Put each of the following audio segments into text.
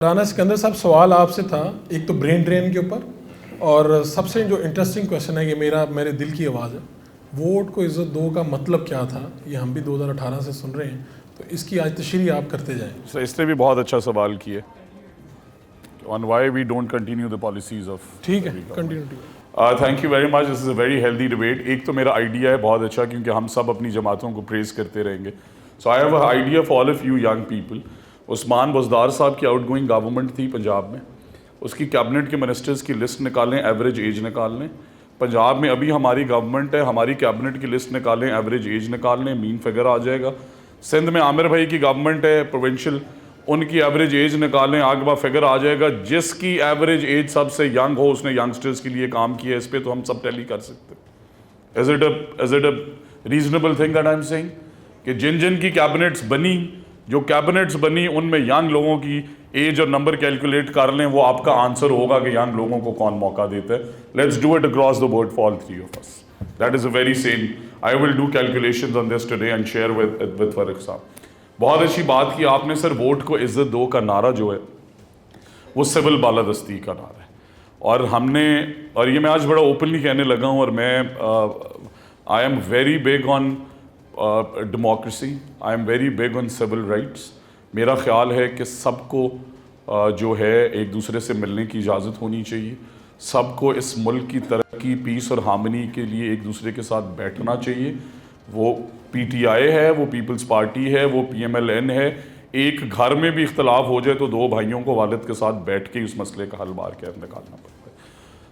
राना सिकंदर साहब, सवाल आपसे था, एक तो ब्रेन ड्रेन के ऊपर, और सबसे जो इंटरेस्टिंग क्वेश्चन है, ये मेरे दिल की आवाज़ है, वोट को इज्जत दो का मतलब क्या था? ये हम भी 2018 से सुन रहे हैं, तो इसकी आज तशरीह आप करते जाएं। सर, इसने भी बहुत अच्छा सवाल किए on why we don't continue the policies of. ठीक है, continue. Thank you very much, this is a very healthy debate. एक तो मेरा आइडिया है बहुत अच्छा, क्योंकि हम सब अपनी जमातों को प्रेज करते रहेंगे। So I have a idea for all of you young people. Usman Buzdar साहब की आउटगोइंग गवर्नमेंट थी पंजाब में, उसकी कैबिनेट के मिनिस्टर्स की लिस्ट निकालें, एवरेज एज निकाल लें। पंजाब में अभी हमारी गवर्नमेंट है, हमारी कैबिनेट की लिस्ट निकालें, एवरेज एज निकाल लें, मीन फिगर आ जाएगा। सिंध में आमिर भाई की गवर्नमेंट है प्रोविंशियल, उनकी एवरेज एज निकालें, आगे फिगर आ जाएगा। जिसकी एवरेज एज सबसे यंग हो, उसने यंगस्टर्स के लिए काम किया। इस पर तो हम सब टैली कर सकते हैं। Is it a reasonable thing that I am saying कि जिन जिन की कैबिनेट्स बनी, जो कैबिनेट्स बनी, उनमें यंग लोगों की एज और नंबर कैलकुलेट कर लें, वो आपका आंसर होगा कि यंग लोगों को कौन मौका देता है। Let's do it across the board for all three of us. That is a very same. I will do calculations on this today and share with Fariq साहब। बहुत अच्छी बात की आपने सर। वोट को इज्जत दो का नारा जो है वो सिविल बालादस्ती का नारा है, और हमने, और ये मैं आज बड़ा ओपनली कहने लगा हूँ, और मैं I am very big on democracy, I am very big on civil rights. मेरा ख्याल है कि सबको जो है एक दूसरे से मिलने की इजाज़त होनी चाहिए। सबको इस मुल्क की तरक्की, पीस और हार्मनी के लिए एक दूसरे के साथ बैठना चाहिए। वो पीटीआई है, वो पीपल्स पार्टी है, वो पीएमएलएन है। एक घर में भी इख्तलाफ हो जाए तो दो भाइयों को वालिद के साथ बैठ के उस मसले का हल बार कर निकालना पड़ता है।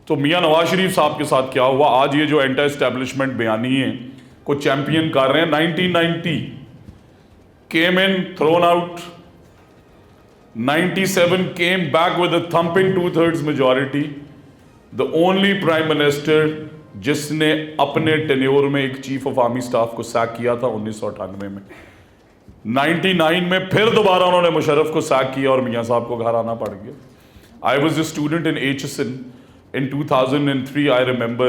तो मियाँ नवाज शरीफ साहब के साथ क्या हुआ? आज ये जो एंटी एस्टेब्लिशमेंट बयानिए को चैंपियन कर रहे हैं, 1990 came in, thrown out, 97 came back with a thumping 2/3 majority. The only prime minister जिसने अपने टेन्योर में एक चीफ ऑफ आर्मी स्टाफ को सैक किया था 1998 में। 99 में फिर दोबारा उन्होंने मुशर्रफ को सैक किया और मियाँ साहब को घर आना पड़ गया। I was a student in HSN in 2003. I remember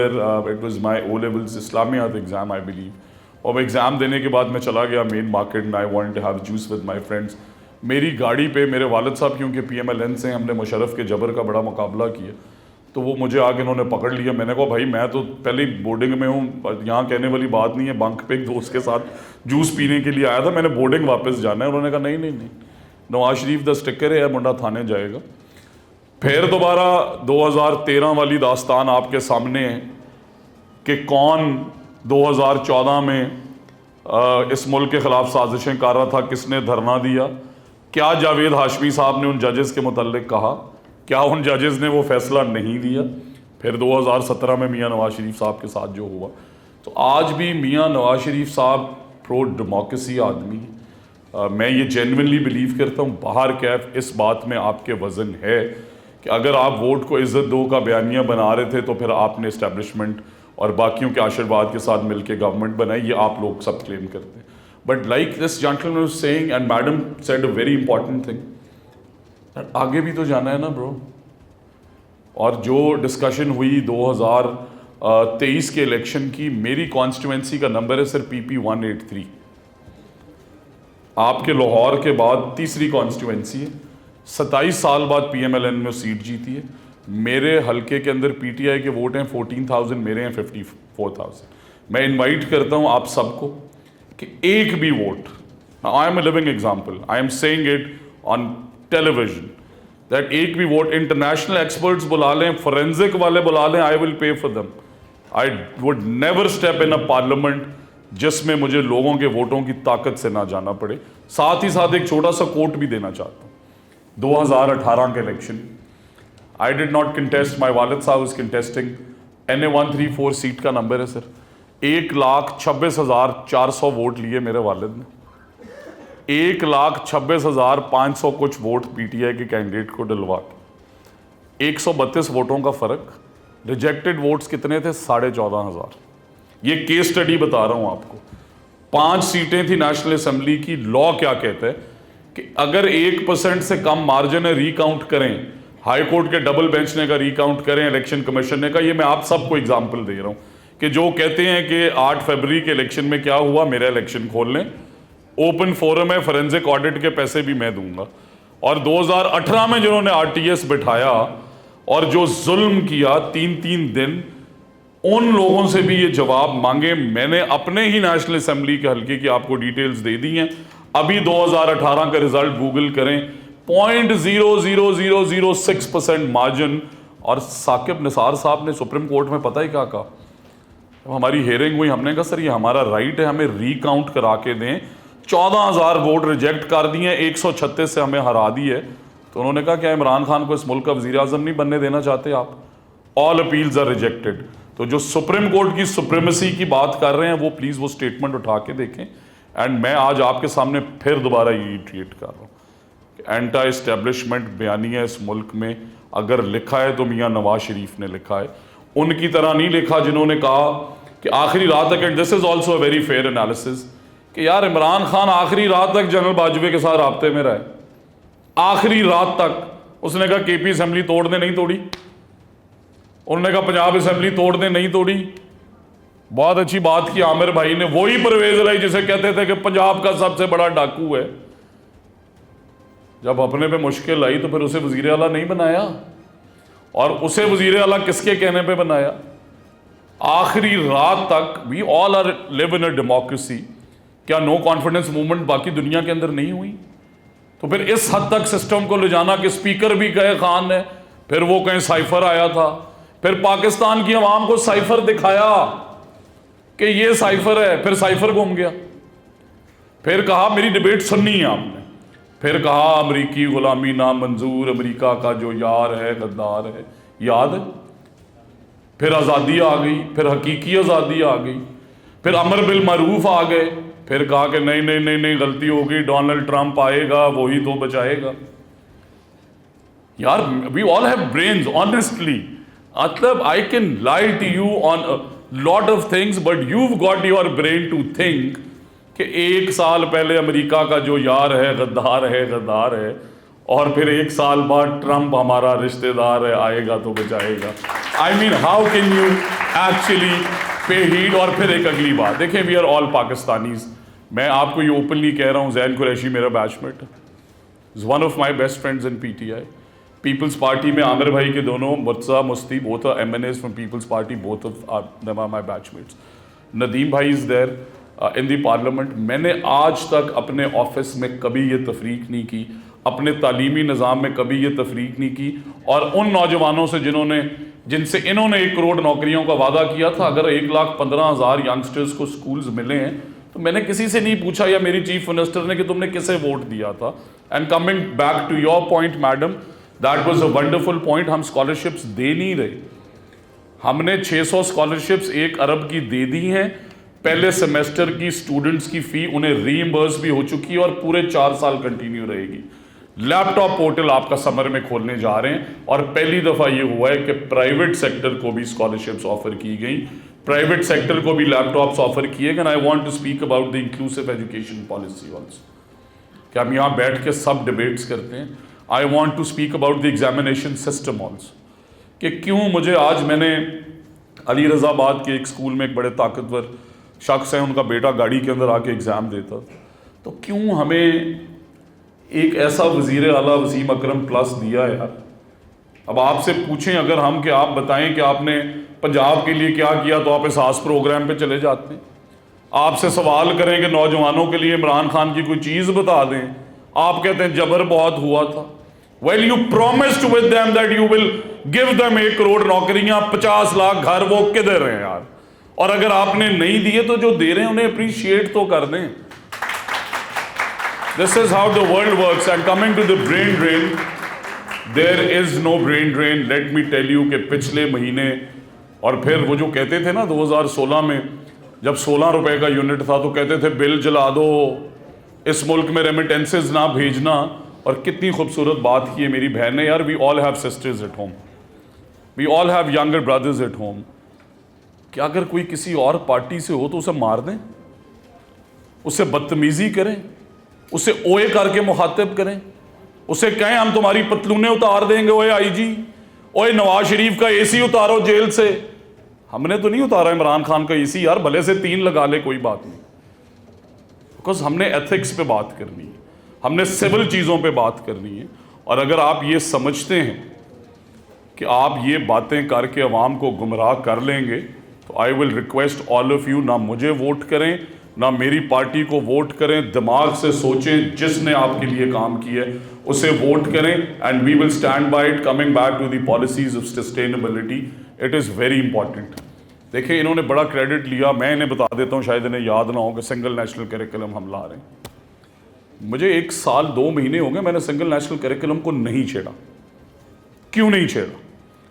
it was my O levels Islamiyat exam, I believe. और एग्ज़ाम देने के बाद मैं चला गया main market and I wanted to have juice with my friends. मेरी गाड़ी पे मेरे वालिद साहब, क्योंकि PMLN से हमने मुशर्रफ के जबर का बड़ा मुकाबला किया, तो वो मुझे आगे इन्होंने पकड़ लिया। मैंने कहा भाई मैं तो पहले ही बोर्डिंग में हूँ, यहाँ कहने वाली बात नहीं है। बंक पे एक दोस्त के साथ जूस पीने के लिए आया था, मैंने बोर्डिंग वापस जाना है। उन्होंने कहा नहीं नहीं नहीं, नवाज शरीफ दा स्टिकर है, मुंडा थाने जाएगा। फिर दोबारा 2013 वाली दास्तान आपके सामने है कि कौन 2014 में इस मुल्क के ख़िलाफ़ साजिशें कर रहा था, किसने धरना दिया, क्या जावेद हाशमी साहब ने उन जजेस के मुतल्लिक कहा, क्या उन जजेस ने वो फैसला नहीं दिया। फिर 2017 में मियाँ नवाज शरीफ साहब के साथ जो हुआ। तो आज भी मियाँ नवाज शरीफ साहब प्रो डेमोक्रेसी आदमी है। मैं ये जेन्युइनली बिलीव करता हूँ। बाहर कैफ इस बात में आपके वज़न है कि अगर आप वोट को इज़्ज़त दो का बयानिया बना रहे थे तो फिर आपने इस्टेब्लिशमेंट और बाकियों के आशीर्वाद के साथ मिलकर गवर्नमेंट बनाई, ये आप लोग सब क्लेम करते हैं। But like this gentleman was saying and madam said a very important thing, आगे भी तो जाना है ना ब्रो। और जो डिस्कशन हुई 2023 के इलेक्शन की, मेरी कॉन्स्टिट्यूंसी का नंबर है सर PP 183। आपके लाहौर के बाद तीसरी कॉन्स्टिट्यूंसी है। 27 साल बाद PMLN में सीट जीती है। मेरे हलके के अंदर PTI के वोट हैं 14,000, मेरे हैं 54,000। मैं इनवाइट करता हूं आप सबको कि एक भी vote, I am a living example, I am saying it on television, that एक भी वोट, इंटरनेशनल एक्सपर्ट्स बुला लें, फोरेंसिक वाले बुला लें, I will pay for them. I would never step in a parliament जिसमें मुझे लोगों के वोटों की ताकत से ना जाना पड़े। साथ ही साथ एक छोटा सा कोट भी देना चाहता हूँ। 2018 के election, I did not contest, my वालिद साहब इज कंटेस्टिंग। NA 134 सीट का नंबर है सर। 1,26,400 वोट लिए मेरे वालिद ने। 1,26,500 कुछ वोट PTI के कैंडिडेट को डलवा के, 132 वोटों का फर्क। रिजेक्टेड वोट्स कितने थे? 14,500। ये केस स्टडी बता रहा हूं आपको। 5 सीटें थी नेशनल असेंबली की। लॉ क्या कहता है कि अगर 1% से कम मार्जिन है, रिकाउंट करें। हाई कोर्ट के डबल बेंच ने का रिकाउंट करें, इलेक्शन कमीशन ने का। ये मैं आप सबको एग्जांपल दे रहा हूं कि जो कहते हैं कि 8 फरवरी के इलेक्शन में क्या हुआ, मेरा इलेक्शन खोल लें, ओपन फोरम है, फोरेंसिक ऑडिट के पैसे भी मैं दूंगा। और 2018 में जिन्होंने आरटीएस बिठाया और जो जुल्म किया 3-3 दिन, उन लोगों से भी ये जवाब मांगे। मैंने अपने ही नेशनल असेंबली के हल्के की आपको डिटेल्स दे दी हैं। अभी 2018 का रिजल्ट गूगल करें, 0.00006% मार्जिन। और साकिब निसार साहब ने सुप्रीम कोर्ट में पता ही क्या कहा, हमारी हियरिंग हुई, हमने कहा सर ये हमारा राइट है, हमें रीकाउंट करा के दें। 14,000 वोट रिजेक्ट कर दिए, 136 से हमें हरा दी है। तो उन्होंने कहा क्या इमरान खान को इस मुल्क का वजीर आजम नहीं बनने देना चाहते आप? All appeals are rejected. तो जो सुप्रीम कोर्ट की सुप्रीमेसी की बात कर रहे हैं वो प्लीज़ वो स्टेटमेंट उठा के देखें। एंड मैं आज आपके सामने फिर दोबारा ये ट्रीट कर रहा हूँ, एंटी एस्टेब्लिशमेंट बयानिया इस मुल्क में अगर लिखा है तो मियाँ नवाज शरीफ ने लिखा है, उनकी तरह नहीं लिखा जिन्होंने कहा कि आखिरी रात तक, and this is also a very fair analysis, कि यार इमरान खान आखिरी रात तक जनरल बाजवे के साथ राब्ते में रहे, आखिरी रात तक। उसने कहा केपी असेंबली तोड़ दे, नहीं तोड़ी। उन्होंने कहा पंजाब असेंबली तोड़ दे, नहीं तोड़ी। बहुत अच्छी बात की आमिर भाई ने, वही परवेज लाई जिसे कहते थे कि पंजाब का सबसे बड़ा डाकू है। जब अपने पे मुश्किल आई तो फिर उसे वजीर आला नहीं बनाया, और उसे वजीर आला किसके कहने पे बनाया? आखिरी रात तक। We all are live in a democracy. क्या नो कॉन्फिडेंस मूवमेंट बाकी दुनिया के अंदर नहीं हुई? तो फिर इस हद तक सिस्टम को ले जाना कि स्पीकर भी कहे खान ने, फिर वो कहीं साइफर आया था, फिर पाकिस्तान की आवाम को साइफर दिखाया कि ये साइफर है, फिर साइफर घूम गया। फिर कहा मेरी डिबेट सुननी है आपने, फिर कहा अमरीकी गुलामी ना मंजूर, अमेरिका का जो यार है गद्दार है, याद है? फिर आज़ादी आ गई, फिर हकीकी आज़ादी आ गई, फिर अमर बिल मारूफ आ गए, फिर कहा कि नहीं नहीं नहीं नहीं गलती होगी, डोनाल्ड ट्रंप आएगा वही तो बचाएगा। यार we all have brains honestly. मतलब I can lie to you on a lot of things, but you've got your brain to think कि 1 साल पहले अमेरिका का जो यार है गद्दार है, और फिर 1 साल बाद ट्रंप हमारा रिश्तेदार है, आएगा तो बचाएगा। I mean how can you actually पे हीड? और फिर एक अगली बात देखें, वी आर ऑल पाकिस्तानीज। मैं आपको ये ओपनली कह रहा हूँ, जैन कुरैशी मेरा बैचमेट है, is one of my best friends in PTI. Peoples Party में आमिर भाई के दोनों Murtaza Musti, both are MNAs from Peoples Party, both of them are my batchmates. Nadeem भाई is there in the parliament. मैंने आज तक अपने ऑफिस में कभी ये तफरीक नहीं की, अपने तालीमी निज़ाम में कभी ये तफरीक नहीं की। और उन नौजवानों से जिनसे इन्होंने 1 करोड़ नौकरियों का वादा किया था, अगर 1,15,000 यंगस्टर्स को स्कूल्स मिले हैं तो मैंने किसी से नहीं पूछा, या मेरी चीफ मिनिस्टर ने, कि तुमने किसे वोट दिया था। And coming back to your point madam, that was a wonderful point. हम स्कॉलरशिप्स दे नहीं रहे, हमने 600 स्कॉलरशिप्स 1 अरब की दे दी हैं। पहले सेमेस्टर की स्टूडेंट्स की फ़ी उन्हें रीइंबर्स भी हो चुकी है और पूरे 4 साल कंटिन्यू रहेगी। लैपटॉप पोर्टल आपका समर में खोलने जा रहे हैं, और पहली दफ़ा ये हुआ है कि प्राइवेट सेक्टर को भी स्कॉलरशिप्स ऑफर की गई, प्राइवेट सेक्टर को भी लैपटॉप्स ऑफर किए गए। I want to speak about the inclusive education policy also, कि हम यहाँ बैठ के सब डिबेट्स करते हैं। I want to speak about the examination system also, कि क्यों मुझे आज, मैंने अली रज़ाबाद के एक स्कूल में एक बड़े ताकतवर शख्स है, उनका बेटा गाड़ी के अंदर आके एग्ज़ाम देता, तो क्यों हमें एक ऐसा वज़ीर आला वसीम अकरम प्लस दिया है यार? अब आपसे पूछें अगर हम, कि आप बताएं कि आपने पंजाब के लिए क्या किया, तो आप एहसास प्रोग्राम पे चले जाते हैं। आपसे सवाल करें कि नौजवानों के लिए इमरान खान की कोई चीज़ बता दें, आप कहते हैं जबर बहुत हुआ था। Well you promised with them that you will give them 1 crore नौकरियां, 50 लाख घर, वो किधर हैं यार? और अगर आपने नहीं दिए तो जो दे रहे हैं उन्हें अप्रिशिएट तो कर दें। This is how the world works. And coming to the brain drain, there is no brain drain. Let me tell you कि पिछले महीने, और फिर वो जो कहते थे ना 2016 में जब 16 रुपए का यूनिट था, तो कहते थे बिल जला दो, इस मुल्क में रेमिटेंसेज ना भेजना। और कितनी खूबसूरत बात की है मेरी बहन ने, यार we all have sisters at home, we all have younger brothers at home. क्या अगर कोई किसी और पार्टी से हो तो उसे मार दें, उससे बदतमीजी करें, उसे ओए करके मुखातिब करें, उसे कहें हम तुम्हारी पतलूने उतार देंगे, ओए आईजी, ओए नवाज शरीफ का एसी उतारो जेल से। हमने तो नहीं उतारा इमरान खान का एसी यार, भले से 3 लगा ले, कोई बात नहीं, बिकॉज हमने एथिक्स पे बात करनी है। हमने सिविल चीज़ों पे बात करनी है। और अगर आप ये समझते हैं कि आप ये बातें करके अवाम को गुमराह कर लेंगे, तो I will request all of you, ना मुझे वोट करें ना मेरी पार्टी को वोट करें, दिमाग से सोचें, जिसने आपके लिए काम किया है उसे वोट करें, and we will stand by it. Coming back to the policies of sustainability, it is very important. देखिए, इन्होंने बड़ा क्रेडिट लिया, मैं इन्हें बता देता हूँ, शायद इन्हें याद ना हो कि सिंगल नेशनल करिकुलम हम ला रहे हैं। मुझे 1 साल 2 महीने हो गए, मैंने सिंगल नेशनल करिकुलम को नहीं छेड़ा। क्यों नहीं छेड़ा?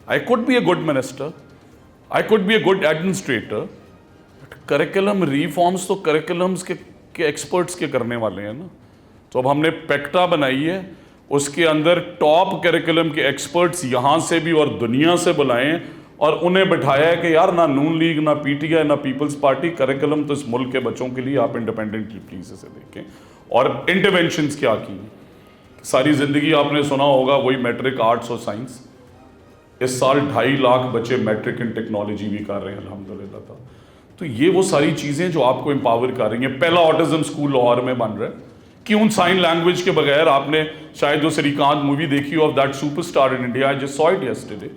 I could be a good minister, I could be a good administrator, curriculum reforms तो करिकुलम्स के एक्सपर्ट्स के करने वाले हैं ना। तो अब हमने पेक्टा बनाई है, उसके अंदर टॉप करिकुलम के एक्सपर्ट्स यहाँ से भी और दुनिया से बुलाए हैं और उन्हें बिठाया है कि यार ना नून लीग, ना पीटीआई, ना पीपल्स पार्टी, करिकुलम तो इस मुल्क के बच्चों के लिए, आप इंडिपेंडेंटली प्लीज इसे देखें। और इंटरवेंशंस क्या की, सारी ज़िंदगी आपने सुना होगा वही मैट्रिक, आर्ट्स और साइंस। इस साल 2.5 लाख बच्चे मैट्रिक इन टेक्नोलॉजी भी कर रहे हैं अल्हम्दुलिल्लाह। तो ये वो सारी चीज़ें जो आपको एम्पावर कर रही हैं। पहला ऑटिज्म स्कूल लाहौर में बन रहा है। क्यों साइन लैंग्वेज के बगैर, आपने शायद जो श्रीकांत मूवी देखी of that superstar in India, I just saw it yesterday,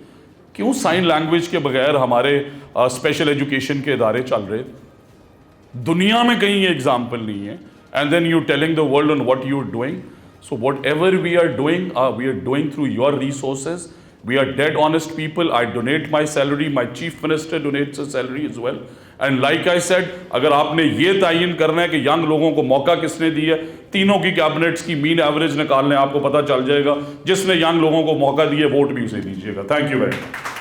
क्यों साइन लैंग्वेज के बगैर हमारे स्पेशल एजुकेशन के इदारे चल रहे? दुनिया में कहीं ये एग्जाम्पल नहीं है। And then you telling the world on what you are doing. So whatever we are doing through your resources. We are dead honest people. I donate my salary. My chief minister donates his salary as well. And like I said, अगर आपने ये तयन करना है कि young लोगों को मौका किसने दिया, तीनों की कैबिनेट्स की मीन एवरेज निकालने आपको पता चल जाएगा। जिसने यंग लोगों को मौका दिया, वोट भी उसे दीजिएगा। Thank you very much.